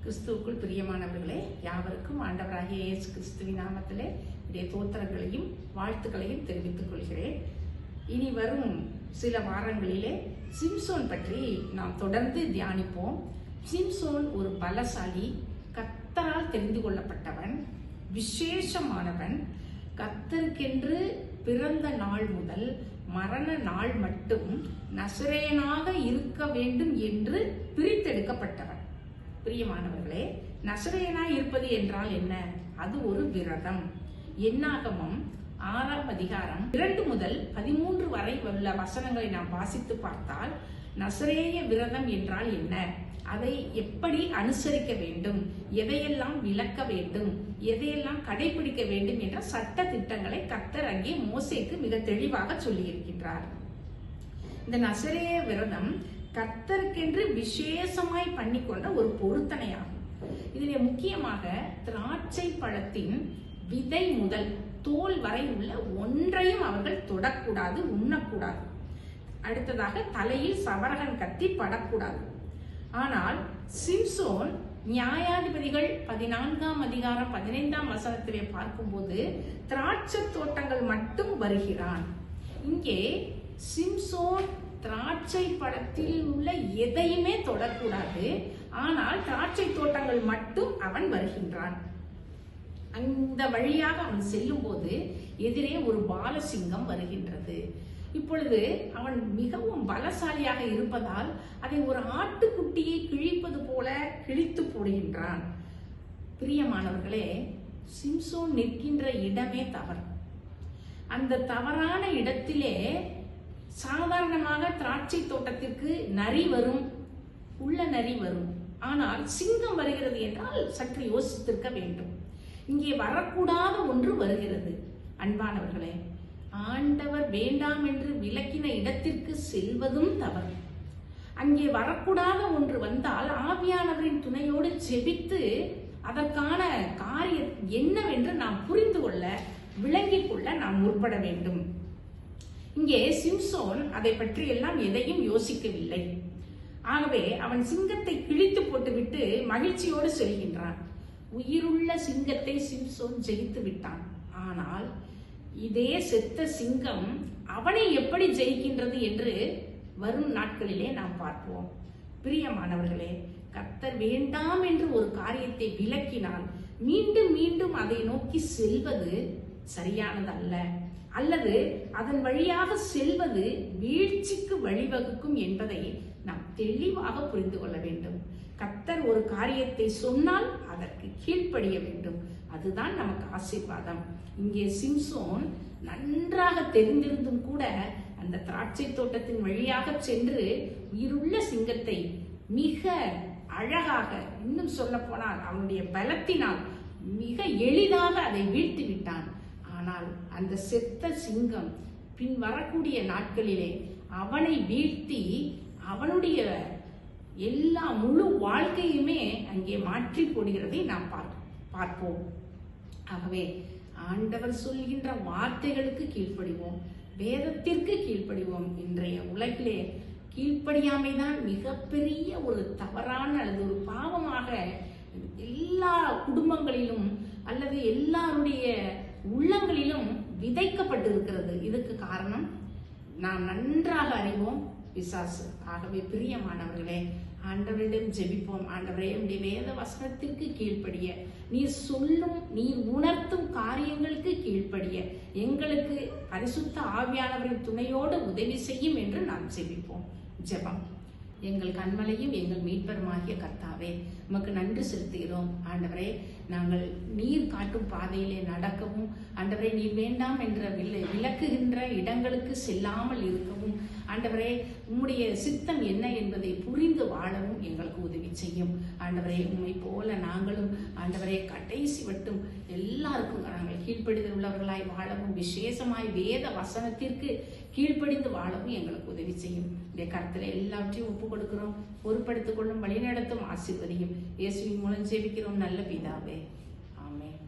கிறிஸ்துவுக்குள் பிரியமானவர்களே, யாவருக்கும் ஆண்டவராகிய இயேசு கிறிஸ்துவின் நாமத்திலே இடைய தோத்திரங்களையும் வாழ்த்துக்களையும் தெரிவித்துக் கொள்கிறேன். இனி வரும் சில வாரங்களிலே சிம்சோன் பற்றி நாம் தொடர்ந்து தியானிப்போம். சிம்சோன் ஒரு பலசாலி, கர்த்தரால் தெரிந்து கொள்ளப்பட்டவன், விசேஷமானவன். கர்த்தருக்கென்று பிறந்த நாள் முதல் மரண நாள் மட்டும் நசரேயனாக இருக்க வேண்டும் என்று பிரித்தெடுக்கப்பட்டவன். பிரியமானவர்களே, நசரேயனாய் இருப்பது என்றால் என்ன? அது ஒரு விரதம். என்னாகமம் 6ஆம் அதிகாரம் 2 முதல் 13 வரை உள்ள வசனங்களை நாம் வாசித்து பார்த்தால், நசரேய விரதம் என்றால் என்ன, அதை எப்படி அனுசரிக்க வேண்டும், எதையெல்லாம் விளக்க வேண்டும், எதையெல்லாம் கடைபிடிக்க வேண்டும் என்ற சட்ட திட்டங்களை கர்த்தர் அங்கே மோசேக்கு மிக தெளிவாக சொல்லி இருக்கின்றார். இந்த நசரேய விரதம் கர்த்தருக்கென்று விசேஷமாய் பண்ணிக்கொண்ட ஒரு பொருத்தனையாகும். இதிலே முக்கியமாக திராட்சை பழத்தின் விதை முதல் தோல் வரை உள்ள ஒன்றையும் அவர்கள் தொடக்கூடாது, உண்ணக்கூடாது. அடுத்ததாக தலையில் சவரகன் கத்தி படக்கூடாது. ஆனால் சிம்சோன் நியாயாதிபதிகள் 14ஆம் அதிகாரம் 15ஆம் வசனத்திலே பார்க்கும்போது திராட்சை தோட்டங்கள் மட்டும் வருகிறான். இங்கே சிம்சோன் திராட்சை பழத்தில் உள்ள எதையுமே தொடக்கூடாது, ஆனால் திராட்சை தோட்டங்கள் மட்டும் அவன் வருகின்றான். அந்த வழியாக அவன் செல்லும் போது எதிரே ஒரு பாலசிங்கம் வருகின்றது. இப்பொழுது அவன் மிகவும் பலசாலியாக இருப்பதால் அதை ஒரு ஆட்டுக்குட்டியை கிழிப்பது போல கிழித்து போடுகின்றான். பிரியமானவர்களே, சிம்சோன் நிற்கின்ற இடமே தவறு. அந்த தவறான இடத்திலே சாதாரணமாக திராட்சை தோட்டத்திற்கு நரி வரும், உள்ள நரி வரும். ஆனால் சிங்கம் வருகிறது என்றால் சற்று யோசித்திருக்க வேண்டும். இங்கே வரக்கூடாத ஒன்று வருகிறது. அன்பானவர்களே, ஆண்டவர் வேண்டாம் என்று விலக்கின இடத்திற்கு செல்வதும் தவறு. அங்கே வரக்கூடாத ஒன்று வந்தால் ஆவியானவரின் துணையோடு ஜெபித்து அதற்கான காரியம் என்னவென்று நாம் புரிந்து கொள்ள, விளங்கிக் கொள்ள நாம் முற்பட வேண்டும். இங்கே சிம்சோன் அதை பற்றி எல்லாம் எதையும் யோசிக்கவில்லை. ஆகவே அவன் சிங்கத்தை கிழித்து போட்டுவிட்டு மகிழ்ச்சியோடு செல்கின்றான். உயிருள்ள சிங்கத்தை சிம்சோன் ஜெயித்து விட்டான். ஆனால் இதே செத்த சிங்கம் அவனை எப்படி ஜெயிக்கின்றது என்று வரும் நாட்களிலே நாம் பார்ப்போம். பிரியமானவர்களே, கர்த்தர் வேண்டாம் என்று ஒரு காரியத்தை விலக்கினால் மீண்டும் மீண்டும் அதை நோக்கி செல்வது சரியானது அல்ல, அல்லது அதன் வழியாக செல்வது வீழ்ச்சிக்கு வழிவகுக்கும் என்பதை நாம் தெளிவாக புரிந்து கொள்ள வேண்டும். கர்த்தர் ஒரு காரியத்தை சொன்னால் அதற்கு கீழ்ப்படிய வேண்டும். அதுதான் நமக்கு ஆசீர்வாதம். இங்கே சிம்சோன் நன்றாக தெரிந்திருந்தும் கூட அந்த திராட்சை தோட்டத்தின் வழியாக சென்று உயிருள்ள சிங்கத்தை மிக அழகாக, இன்னும் சொல்ல போனால் அவனுடைய பலத்தினால் மிக எளிதாக அதை வீழ்த்தி விட்டான். ஆனால் அந்த செத்த சிங்கம் பின் வரக்கூடிய நாட்களிலே அவனை வீழ்த்தி அவனுடைய எல்லா முழு வாழ்க்கையுமே அங்கே மாற்றி போடுகிறதை நாம் பார்ப்போம். ஆகவே ஆண்டவர் சொல்கின்ற வார்த்தைகளுக்கு கீழ்ப்படிவோம், வேதத்திற்கு கீழ்ப்படிவோம். இன்றைய உலகிலே கீழ்ப்படியாமைதான் மிகப்பெரிய ஒரு தவறான அல்லது ஒரு பாவமாக எல்லா குடும்பங்களிலும் அல்லது எல்லாருடைய உள்ளங்களிலும் விதைக்கப்பட்டிருக்கிறது. இதுக்கு காரணம் நாம் நன்றாக அறிவோம், பிசாசு. ஆகவே பிரியமானவர்களே, ஆண்டவரிடம் ஜெபிப்போம். ஆண்டவரே, உடைய வேத வசனத்திற்கு கீழ்ப்படிய, நீர் சொல்லும், நீர் உணர்த்தும் காரியங்களுக்கு கீழ்ப்படிய எங்களுக்கு பரிசுத்த ஆவியானவரின் துணையோடு உதவி செய்யும் என்று நாம் ஜெபிப்போம். ஜெபம். எங்கள் கண்மலையும் எங்கள் மீட்பருமாகிய கர்த்தாவே, உமக்கு நன்றி செலுத்துகிறோம். ஆண்டவரே, நாங்கள் நீர் காட்டும் பாதையிலே நடக்கவும், ஆண்டவரே, நீர் வேண்டாம் என்ற விலக்குகின்ற இடங்களுக்கு செல்லாமல் இருக்கவும், ஆண்டவரே, உம்முடைய சித்தம் என்ன என்பதை புரிந்து வாழவும் எங்களுக்கு உதவி செய்யும். ஆண்டவரே, உம்மை போல நாங்களும் ஆண்டவரே கடைசி வட்டும் எல்லாருக்கும் நாங்கள் கீழ்ப்படிதல் உள்ளவர்களாய் வாழவும், விசேஷமாய் வேத வசனத்திற்கு கீழ்ப்படிந்து வாழவும் எங்களுக்கு உதவி செய்யும். இந்த கருத்துல எல்லாவற்றையும் ஒப்பு கொடுக்கிறோம். பொறுப்படுத்திக் கொள்ளும், வழிநடத்தும், ஆசீர்வதியும். இயேசுவின் மூலம் ஜெபிக்கிறோம் நல்ல பிதாவே. ஆமென்.